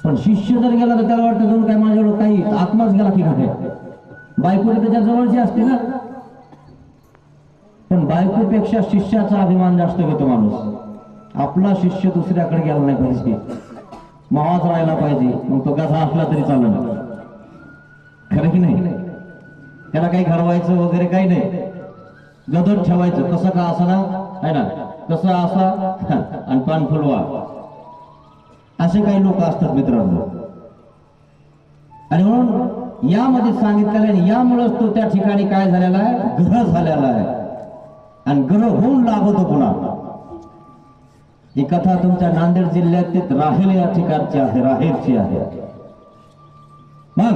पण शिष्य जर गेला तर त्याला वाटतं जणू काय माझ्याकडे काही आत्माच गेला की काय. बायको त्याच्या जवळची असते ना, पण बायकोपेक्षा शिष्याचा अभिमान जास्त घेतो माणूस. आपला शिष्य दुसऱ्याकडे गेला नाही पाहिजे, मावाच राहायला पाहिजे. मग तो कसा असला तरी चालेल, खरं की नाही. त्याला काही घडवायचं वगैरे काही नाही, गदर ठेवायचं कसं का असं ना, आहे ना, कसं असा आणि पान फुलवा, असे काही लोक असतात मित्रांनो. आणि म्हणून यामध्ये सांगितलेलं आहे, यामुळेच तो त्या ठिकाणी काय झालेला आहे, ग्रह झालेला आहे. आणि ग्रह होऊन लागतो पुन्हा. ही कथा तुमच्या नांदेड जिल्ह्यात राहेर या ठिकाणची आहे, राहेरची आहे. मग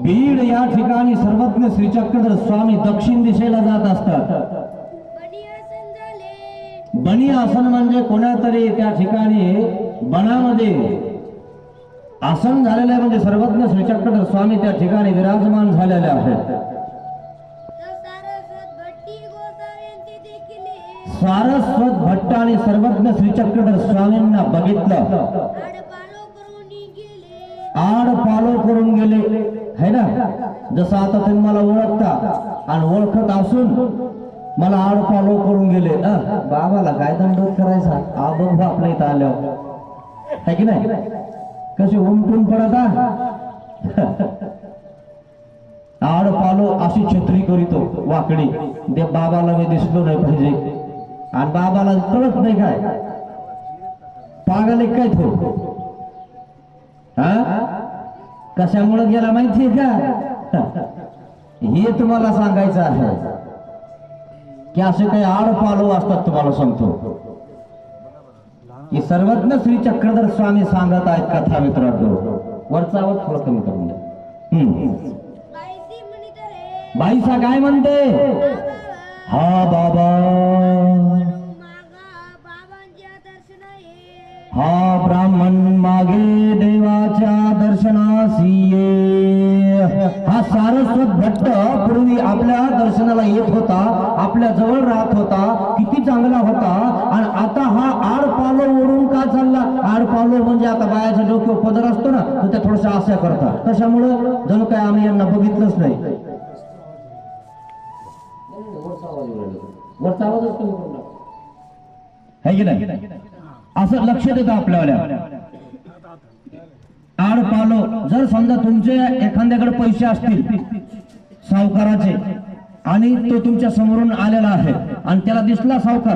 बीड या ठिकाणी सर्वज्ञ श्रीचक्रधर स्वामी दक्षिण दिशेला जात असतात. बनी आसन म्हणजे कोणातरी त्या ठिकाणी बनामध्ये आसन झालेलं आहे, म्हणजे सर्वज्ञ श्रीचक्रधर स्वामी त्या ठिकाणी विराजमान झालेले आहेत. सारस्वत भट्ट आणि सर्वज्ञ श्रीचक्रधर स्वामींना बघितलं, आड पालो करून गेले, है ना. जसं आता तुम्ही मला ओळखता आणि ओळखत असून मला आड पालो करून गेले, बाबाला काय दंडवत करायचा, बघ आपल्या इथं आल्यावर, है की नाही. कसे उमटून पडता आड पालो अशी छत्री करीतो वाकडी. ते बाबाला मी दिसलो नाही पाहिजे, आणि बाबाला कळत नाही काय पागल काय तो. कशामुळे गेला माहितीये का, हे तुम्हाला सांगायचं आहे की असे काही आड पालो असतात. तुम्हाला सांगतो की सर्वज्ञ श्री चक्रधर स्वामी सांगत आहेत कथा मित्रांनो. वरचा आवाज थोडं कमी करून द्या. बाईसा काय म्हणते, हा बाबा, हा ब्राह्मण मागे देवाच्या दर्शनासी ये. हा सारस्वत भट्ट पूर्वी आपल्या दर्शनाला येत होता, आपल्या जवळ राहत होता, किती चांगला होता. आणि आता हा आड पालो ओढून का चालला. आड पालो म्हणजे आता बायाच्या डोक्यावर पदर असतो ना, तर त्या थोड्याशा आशा करतात. त्याच्यामुळं जणू काय आम्ही यांना बघितलंच नाही. वरचा आवाजच कमी करून है की नाही, असं लक्षात येतं आपल्याला. आड पालो, जर समजा तुमचे एखाद्याकडे पैसे असतील सावकाराचे, आणि तो तुमच्या समोरून आलेला आहे आणि त्याला दिसला सावकार,